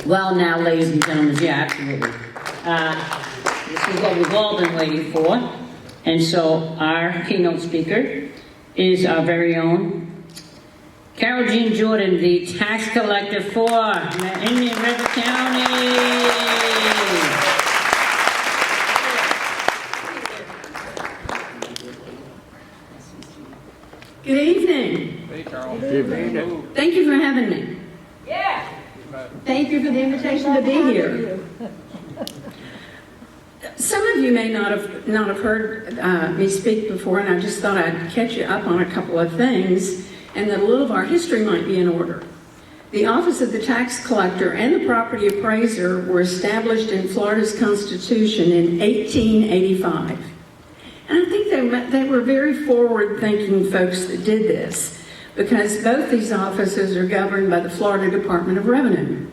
Well, now, ladies and gentlemen, yeah, absolutely. This is what we've all been waiting for. And so our keynote speaker is our very own Carol Jean Jordon, the tax collector for Indian River County. Good evening. Hey, Carol. Good evening. Thank you for having me. Yeah. Thank you for the invitation to be here. Some of you may not have heard me speak before, and I just thought I'd catch you up on a couple of things, and that a little of our history might be in order. The Office of the Tax Collector and the Property Appraiser were established in Florida's Constitution in 1885. And I think they were very forward-thinking folks that did this, because both these offices are governed by the Florida Department of Revenue.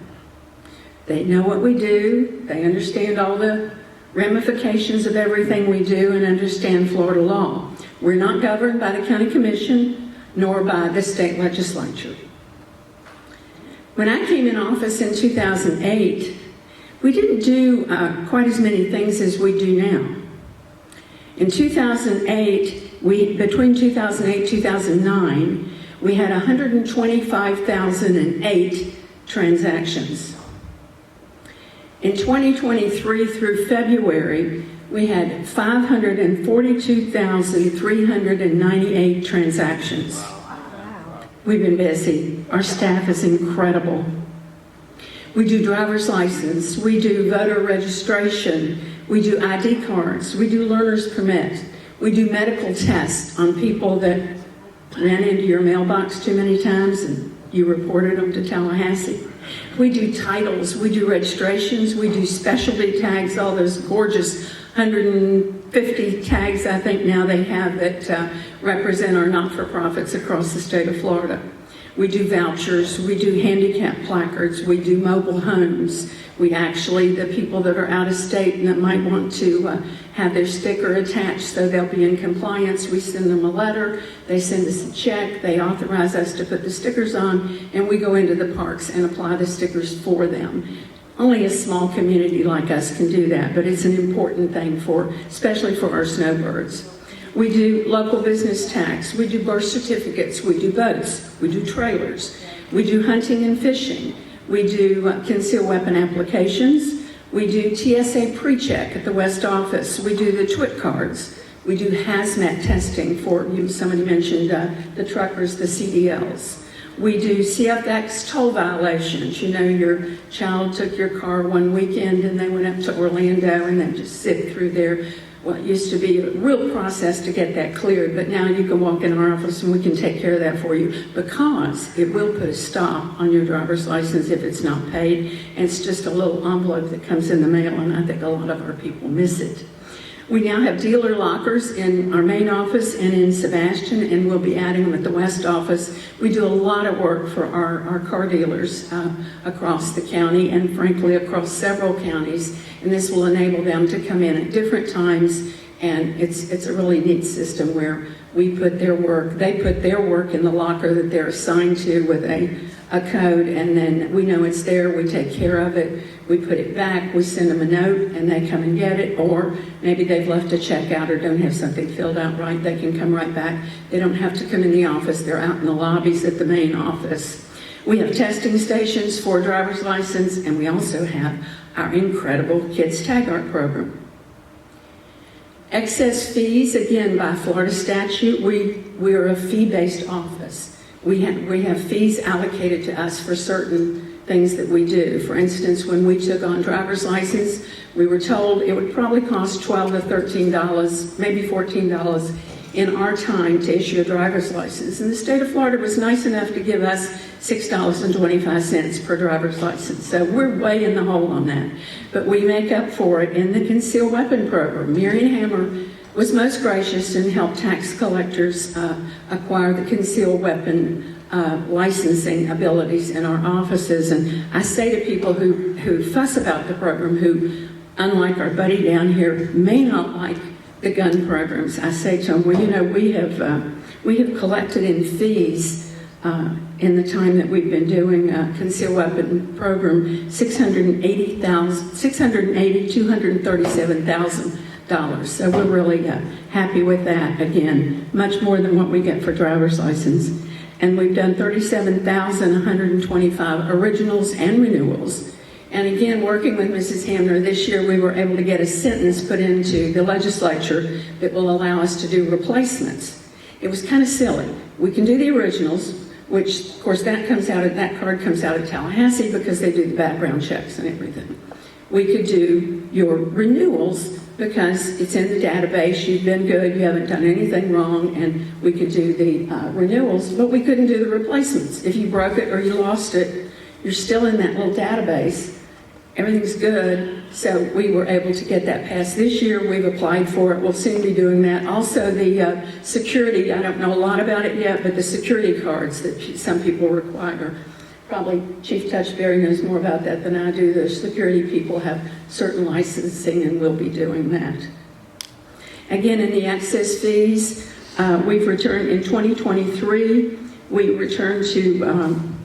They know what we do, they understand all the ramifications of everything we do, and understand Florida law. We're not governed by the County Commission, nor by the state legislature. When I came in office in 2008, we didn't do quite as many things as we do now. In 2008, between 2008 and 2009, we had 125,008 transactions. In 2023 through February, we had 542,398 transactions. We've been busy. Our staff is incredible. We do driver's license, we do voter registration, we do ID cards, we do learner's permit, we do medical tests on people that ran into your mailbox too many times and you reported them to Tallahassee. We do titles, we do registrations, we do specialty tags, all those gorgeous 150 tags I think now they have that represent our not-for-profits across the state of Florida. We do vouchers, we do handicap placards, we do mobile homes. We actually, the people that are out of state and that might want to have their sticker attached so they'll be in compliance, we send them a letter, they send us a check, they authorize us to put the stickers on, and we go into the parks and apply the stickers for them. Only a small community like us can do that, but it's an important thing especially for our snowbirds. We do local business tax, we do birth certificates, we do boats, we do trailers, we do hunting and fishing, we do concealed weapon applications, we do TSA pre-check at the West Office, we do the TWIC cards, we do hazmat testing for, somebody mentioned the truckers, the CDLs. We do CFX toll violations. You know, your child took your car one weekend and they went up to Orlando and they just sit through there. Well, it used to be a real process to get that cleared, but now you can walk in our office and we can take care of that for you, because it will put a stop on your driver's license if it's not paid. And it's just a little envelope that comes in the mail, and I think a lot of our people miss it. We now have dealer lockers in our main office and in Sebastian, and we'll be adding them at the West Office. We do a lot of work for our car dealers across the county, and frankly across several counties, and this will enable them to come in at different times, and it's a really neat system where we put their work, they put their work in the locker that they're assigned to with a code, and then we know it's there, we take care of it, we put it back, we send them a note, and they come and get it, or maybe they've left a check out or don't have something filled out right, they can come right back. They don't have to come in the office, they're out in the lobbies at the main office. We have testing stations for driver's license, and we also have our incredible Kids Tag Art program. Excess fees, again, by Florida statute, we are a fee-based office. We have fees allocated to us for certain things that we do. For instance, when we took on driver's license, we were told it would probably cost $12 to $13, maybe $14 in our time to issue a driver's license. And the state of Florida was nice enough to give us $6.25 per driver's license. So we're way in the hole on that. But we make up for it in the concealed weapon program. Marion Hammer was most gracious and helped tax collectors acquire the concealed weapon licensing abilities in our offices. And I say to people who fuss about the program, who, unlike our buddy down here, may not like the gun programs, I say to them, well, you know, we have collected in fees in the time that we've been doing concealed weapon program, $237,000. So we're really happy with that. Again, much more than what we get for driver's license. And we've done 37,125 originals and renewals. And again, working with Mrs. Hamner, this year we were able to get a sentence put into the legislature that will allow us to do replacements. It was kind of silly. We can do the originals, which of course that card comes out of Tallahassee because they do the background checks and everything. We could do your renewals because it's in the database, you've been good, you haven't done anything wrong, and we could do the renewals, but we couldn't do the replacements. If you broke it or you lost it, you're still in that little database. Everything's good, so we were able to get that passed this year. We've applied for it. We'll soon be doing that. Also, the security, I don't know a lot about it yet, but the security cards that some people require. Probably Chief Touchberry knows more about that than I do. The security people have certain licensing, and we'll be doing that. Again, in the access fees, we've returned in 2023, we returned to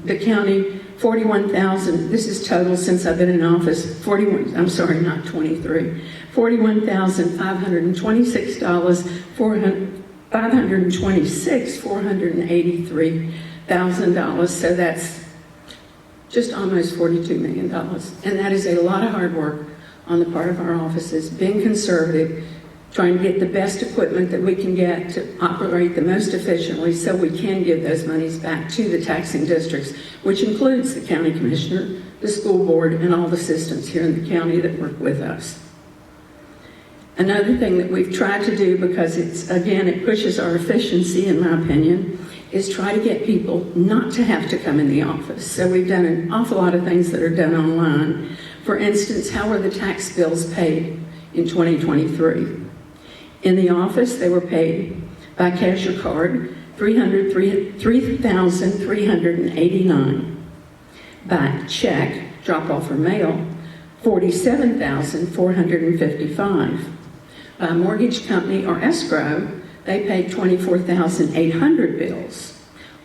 the county 41,000, this is total since I've been in office, $41,526, $483,000, so that's just almost $42 million. And that is a lot of hard work on the part of our offices, being conservative, trying to get the best equipment that we can get to operate the most efficiently so we can give those monies back to the taxing districts, which includes the county commissioner, the school board, and all the systems here in the county that work with us. Another thing that we've tried to do, because it pushes our efficiency, in my opinion, is try to get people not to have to come in the office. So we've done an awful lot of things that are done online. For instance, how were the tax bills paid in 2023? In the office, they were paid by cash or card, $3,389. By check, drop off or mail, $47,455. By mortgage company or escrow, they paid 24,800 bills.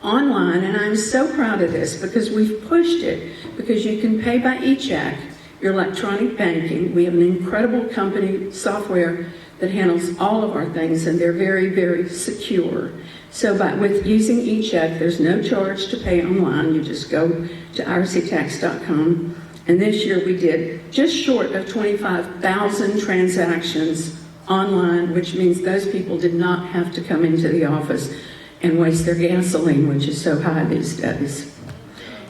Online, and I'm so proud of this because we've pushed it, because you can pay by e-check, your electronic banking. We have an incredible company software that handles all of our things, and they're very, very secure. So with using e-check, there's no charge to pay online. You just go to irctax.com. And this year we did just short of 25,000 transactions online, which means those people did not have to come into the office and waste their gasoline, which is so high these days.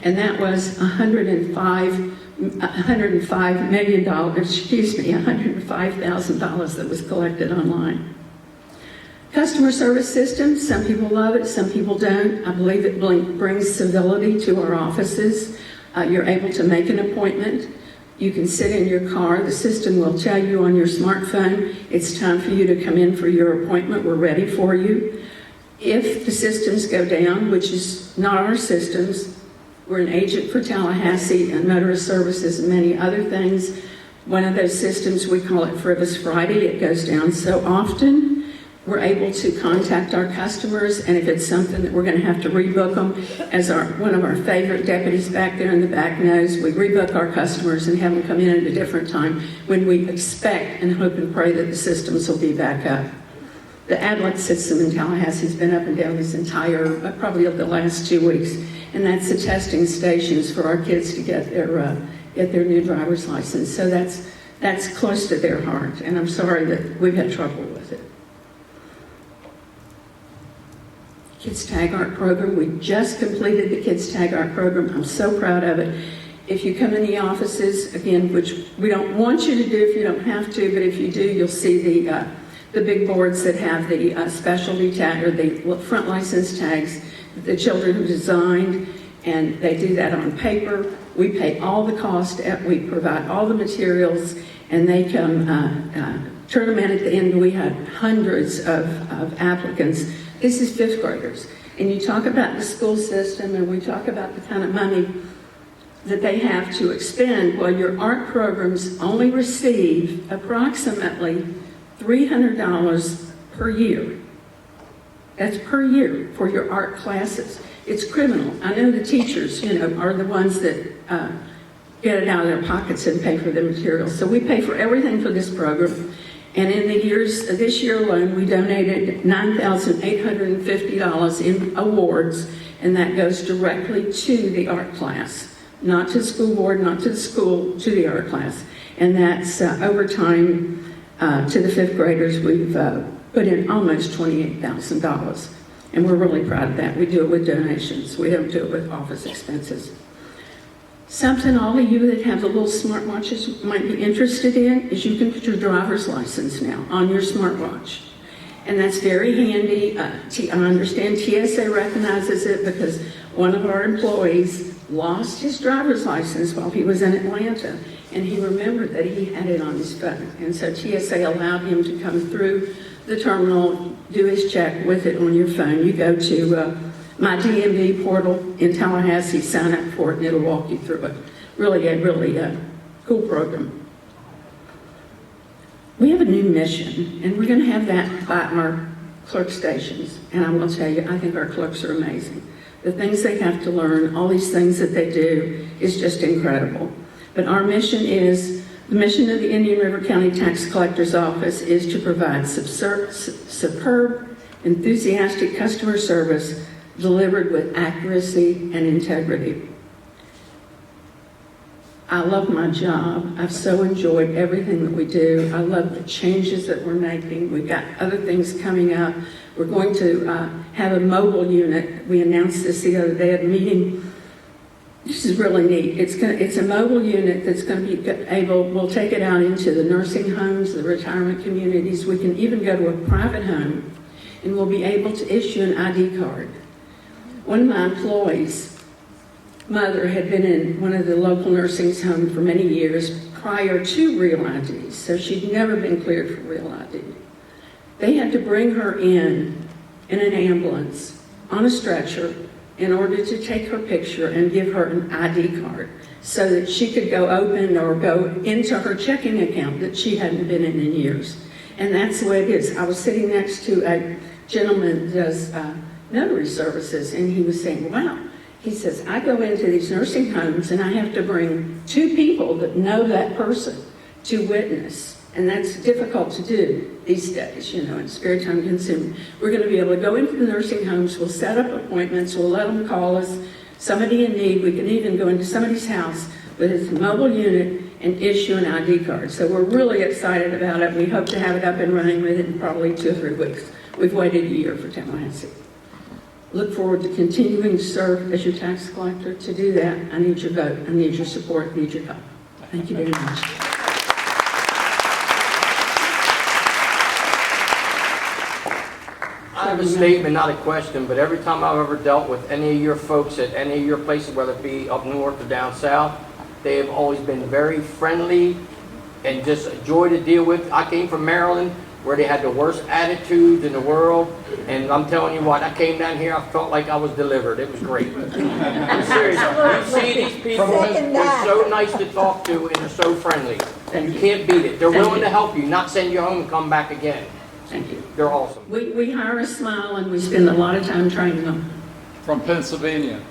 And that was $105,000 that was collected online. Customer service system, some people love it, some people don't. I believe it brings civility to our offices. You're able to make an appointment. You can sit in your car. The system will tell you on your smartphone, it's time for you to come in for your appointment. We're ready for you. If the systems go down, which is not our systems, we're an agent for Tallahassee and Motorist Services and many other things. One of those systems, we call it Frivolous Friday. It goes down so often. We're able to contact our customers, and if it's something that we're going to have to rebook them, as one of our favorite deputies back there in the back knows, we rebook our customers and have them come in at a different time when we expect and hope and pray that the systems will be back up. The ADLET system in Tallahassee has been up and down this entire, probably over the last 2 weeks, and that's the testing stations for our kids to get their new driver's license. So that's close to their heart, and I'm sorry that we've had trouble with it. Kids Tag Art program, we just completed the Kids Tag Art program. I'm so proud of it. If you come in the offices, again, which we don't want you to do if you don't have to, but if you do, you'll see the big boards that have the specialty tag or the front license tags that the children have designed, and they do that on paper. We pay all the cost, we provide all the materials, and they come turn them in at the end. We had hundreds of applicants. This is fifth graders. And you talk about the school system, and we talk about the kind of money that they have to expend. Well, your art programs only receive approximately $300 per year. That's per year for your art classes. It's criminal. I know the teachers, are the ones that get it out of their pockets and pay for the materials. So we pay for everything for this program. And in this year alone, we donated $9,850 in awards, and that goes directly to the art class, not to the school board, not to the school, to the art class. And that's overtime to the fifth graders. We've put in almost $28,000, and we're really proud of that. We do it with donations. We don't do it with office expenses. Something all of you that have the little smartwatches might be interested in is you can put your driver's license now on your smartwatch. And that's very handy. I understand TSA recognizes it because one of our employees lost his driver's license while he was in Atlanta, and he remembered that he had it on his phone. And so TSA allowed him to come through the terminal, do his check with it on your phone. You go to my DMV portal in Tallahassee, sign up for it, and it'll walk you through it. Really cool program. We have a new mission, and we're going to have that by our clerk stations. And I will tell you, I think our clerks are amazing. The things they have to learn, all these things that they do, is just incredible. But our mission is, the mission of the Indian River County Tax Collector's Office is to provide superb, enthusiastic customer service delivered with accuracy and integrity. I love my job. I've so enjoyed everything that we do. I love the changes that we're making. We've got other things coming up. We're going to have a mobile unit. We announced this the other day at a meeting. This is really neat. It's a mobile unit that's going to be we'll take it out into the nursing homes, the retirement communities. We can even go to a private home, and we'll be able to issue an ID card. One of my employees' mother had been in one of the local nursing homes for many years prior to Real ID, so she'd never been cleared for Real ID. They had to bring her in an ambulance on a stretcher in order to take her picture and give her an ID card so that she could go open or go into her checking account that she hadn't been in years. And that's the way it is. I was sitting next to a gentleman that does notary services, and he was saying, wow, he says, I go into these nursing homes and I have to bring two people that know that person to witness. And that's difficult to do these days, it's very time consuming. We're going to be able to go into the nursing homes, we'll set up appointments, we'll let them call us, somebody in need, we can even go into somebody's house with his mobile unit and issue an ID card. So we're really excited about it. We hope to have it up and running within probably 2 or 3 weeks. We've waited a year for Tallahassee. Look forward to continuing to serve as your tax collector. To do that, I need your vote, I need your support, I need your help. Thank you very much. I have a statement, not a question, but every time I've ever dealt with any of your folks at any of your places, whether it be up north or down south, they have always been very friendly and just a joy to deal with. I came from Maryland, where they had the worst attitudes in the world, and I'm telling you what, I came down here, I felt like I was delivered. It was great. I'm serious. You see these people, they're so nice to talk to, and they're so friendly. You can't beat it. They're willing to help you, not send you home and come back again. Thank you. They're awesome. We hire a smile, and we spend a lot of time training them. From Pennsylvania.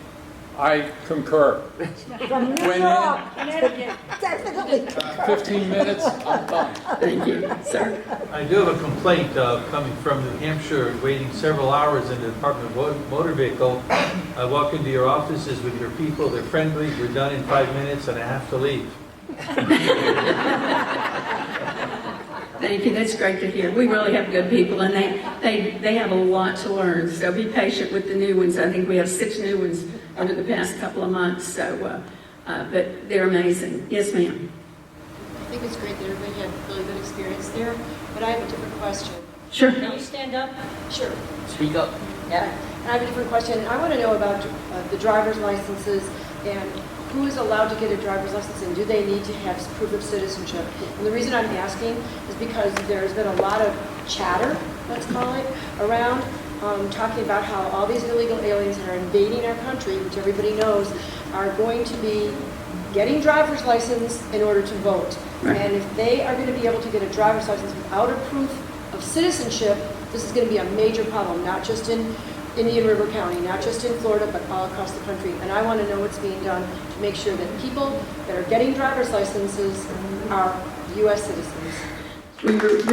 I concur. From New York, Connecticut, definitely. 15 minutes, I'm done. Thank you, sir. I do have a complaint coming from New Hampshire, waiting several hours in the Department of Motor Vehicle. I walk into your offices with your people, they're friendly, we're done in 5 minutes and I have to leave. Thank you, that's great to hear. We really have good people, and they have a lot to learn, so be patient with the new ones. I think we have 6 new ones over the past couple of months, so, but they're amazing. Yes, ma'am. I think it's great that everybody had a really good experience there, but I have a different question. Sure. Can you stand up? Sure. Speak up. Yeah. And I have a different question. I want to know about the driver's licenses and who is allowed to get a driver's license and do they need to have proof of citizenship? And the reason I'm asking is because there's been a lot of chatter, let's call it, around talking about how all these illegal aliens that are invading our country, which everybody knows, are going to be getting driver's license in order to vote. Right. And if they are going to be able to get a driver's license without a proof of citizenship, this is going to be a major problem, not just in Indian River County, not just in Florida, but all across the country. And I want to know what's being done to make sure that people that are getting driver's licenses are U.S. citizens. Great question.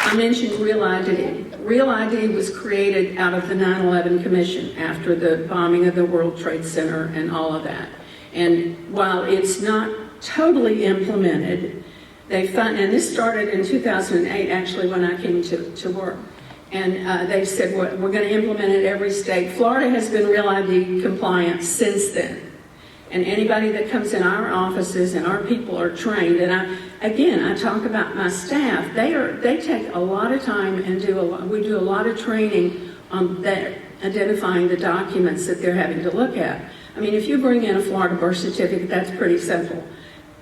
I mentioned Real ID. Real ID was created out of the 9/11 Commission after the bombing of the World Trade Center and all of that. And while it's not totally implemented, and this started in 2008, actually, when I came to work. And they said, we're going to implement it every state. Florida has been Real ID compliant since then. And anybody that comes in our offices and our people are trained. And I talk about my staff. They take a lot of time and we do a lot of training on that, identifying the documents that they're having to look at. I mean, if you bring in a Florida birth certificate, that's pretty simple.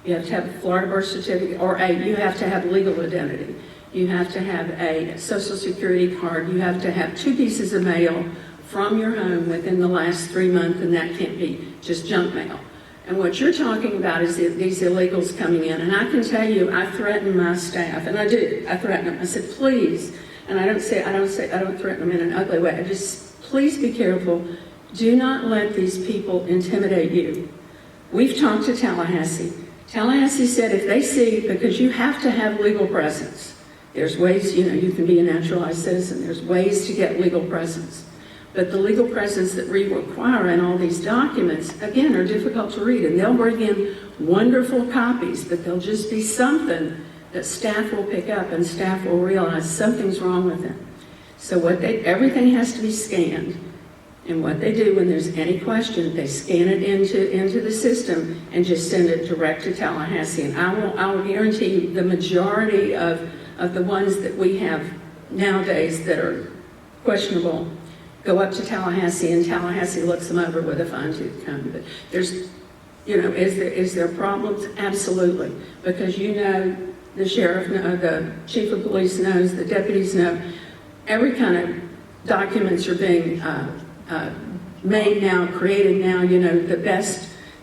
You have to have a Florida birth certificate, or you have to have legal identity. You have to have a Social Security card. You have to have 2 pieces of mail from your home within the last 3 months, and that can't be just junk mail. And what you're talking about is these illegals coming in. And I can tell you, I threaten my staff, and I do. I threaten them. I said, please, and I don't threaten them in an ugly way. I just, please be careful. Do not let these people intimidate you. We've talked to Tallahassee. Tallahassee said if they see, because you have to have legal presence. There's ways, you can be a naturalized citizen. There's ways to get legal presence. But the legal presence that we require in all these documents, again, are difficult to read. And they'll bring in wonderful copies, but there'll just be something that staff will pick up and staff will realize something's wrong with it. So everything has to be scanned. And what they do when there's any question, they scan it into the system and just send it direct to Tallahassee. And I will guarantee you the majority of the ones that we have nowadays that are questionable go up to Tallahassee, and Tallahassee looks them over with a fine-tooth comb. But there's, is there problems? Absolutely. Because the sheriff knows, the chief of police knows, the deputies know, every kind of documents are being made now, created now,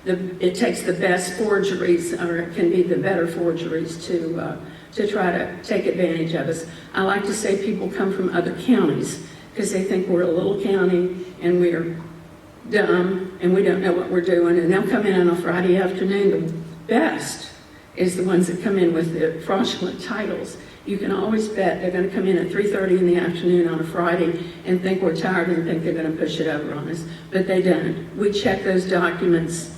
it takes the best forgeries, or it can be the better forgeries to try to take advantage of us. I like to say people come from other counties because they think we're a little county and we're dumb and we don't know what we're doing, and they'll come in on a Friday afternoon. The best is the ones that come in with the fraudulent titles. You can always bet they're going to come in at 3:30 in the afternoon on a Friday and think we're tired and think they're going to push it over on us, but they don't. We check those documents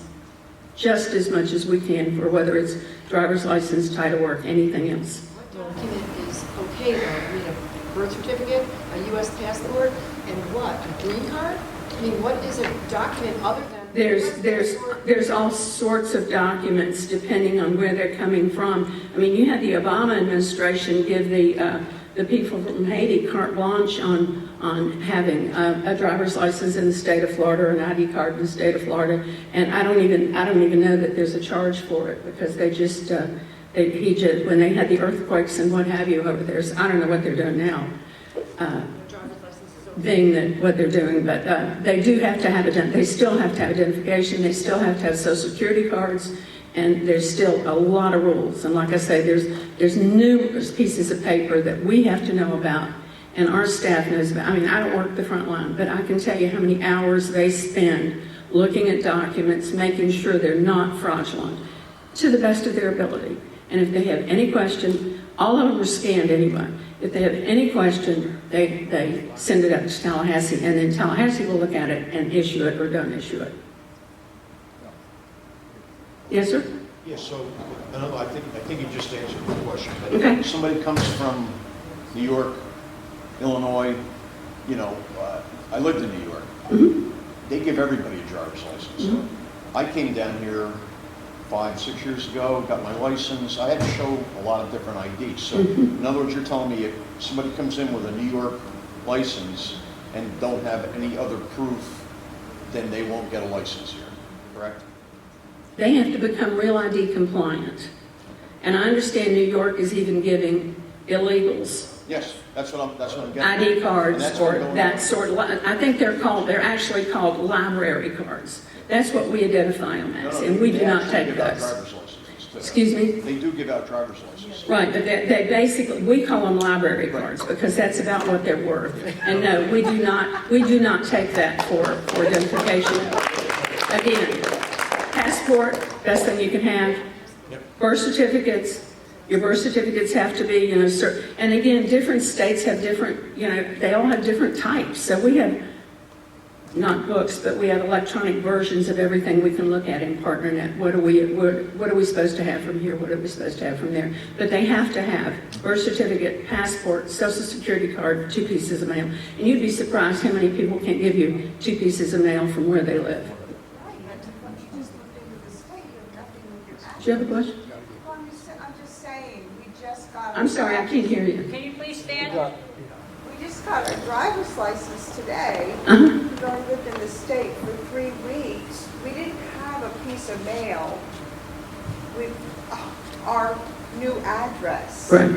just as much as we can for whether it's driver's license, title work, anything else. What document is okay though? I mean, a birth certificate, a U.S. passport, and what? A green card? I mean, what is a document other than... There's all sorts of documents depending on where they're coming from. I mean, you had the Obama administration give the people from Haiti carte blanche on having a driver's license in the state of Florida or an ID card in the state of Florida, and I don't even know that there's a charge for it because they just when they had the earthquakes and what have you over there. So I don't know what they're doing now. Being that what they're doing, but they do have to have it. They still have to have identification. They still have to have Social Security cards, and there's still a lot of rules. And like I say, there's numerous pieces of paper that we have to know about, and our staff knows about. I mean, I don't work the front line, but I can tell you how many hours they spend looking at documents, making sure they're not fraudulent, to the best of their ability. And if they have any question, all of them are scanned anyway. If they have any question, they send it up to Tallahassee, and then Tallahassee will look at it and issue it or don't issue it. Yes, sir? Yes, so, I think you just answered the question. But Okay. if somebody comes from New York, Illinois, I lived in New York. Mm-hmm. They give everybody a driver's license. Mm-hmm. I came down here 5-6 years ago, got my license. I had to show a lot of different IDs. So, in other words, you're telling me if somebody comes in with a New York license and don't have any other proof, then they won't get a license here, correct? They have to become Real ID compliant. And I understand New York is even giving illegals Yes, that's what I'm getting. ID cards And that's or what I'm that going sort of, I think they're actually called library cards. That's what we identify them as, and we do not take those. Excuse me? They do give out driver's licenses. Right, but they basically, we call them library cards because that's about what they're worth. And no, we do not take that for identification. Again, passport, best thing you can have. Birth certificates, your birth certificates have to be, and again, different states have different, they all have different types. So we have, not books, but we have electronic versions of everything we can look at in PartnerNet. What are we supposed to have from here? What are we supposed to have from there? But they have to have birth certificate, passport, social security card, 2 pieces of mail. And you'd be surprised how many people can't give you 2 pieces of mail from where they live. Do you have a question? Well, I'm just saying, we just got. I'm sorry, I can't hear you. Can you please stand? We just got a driver's license today. Uh-huh. We've only lived in the state for 3 weeks. We didn't have a piece of mail with our new address. Right.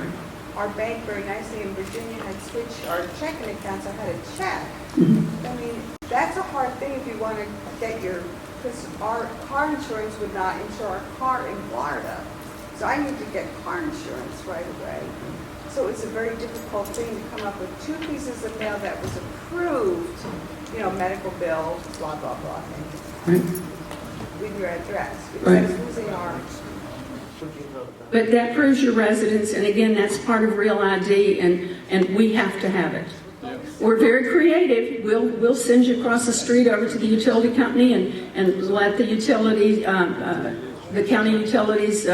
Our bank very nicely in Virginia had switched our checking accounts. I had a check. I mean, that's a hard thing if you want to get because our car insurance would not insure our car in Florida. So I need to get car insurance right away. So it's a very difficult thing to come up with 2 pieces of mail that was approved, medical bill, blah, blah, blah, Right. with your address. Right. Because losing our, But that proves your residence, and again, that's part of Real ID, and we have to have it. We're very creative. We'll send you across the street over to the utility company and let the utility, the county utilities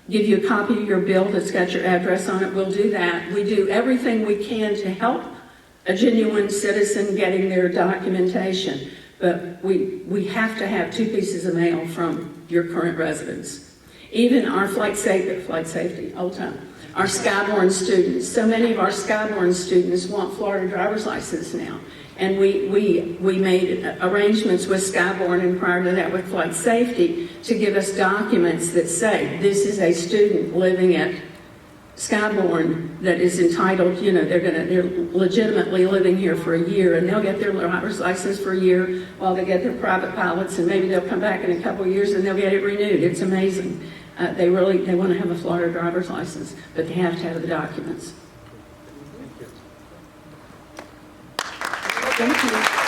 give you a copy of your bill that's got your address on it. We'll do that. We do everything we can to help a genuine citizen getting their documentation. But we have to have 2 pieces of mail from your current residence. Even our flight safety, old time. Our Skyborn students, so many of our Skyborn students want Florida driver's license now. And we made arrangements with Skyborn and prior to that with flight safety to give us documents that say this is a student living at Skyborn that is entitled, they're legitimately living here for a year, and they'll get their driver's license for a year while they get their private pilots, and maybe they'll come back in a couple of years and they'll get it renewed. It's amazing. They want to have a Florida driver's license, but they have to have the documents. Thank you.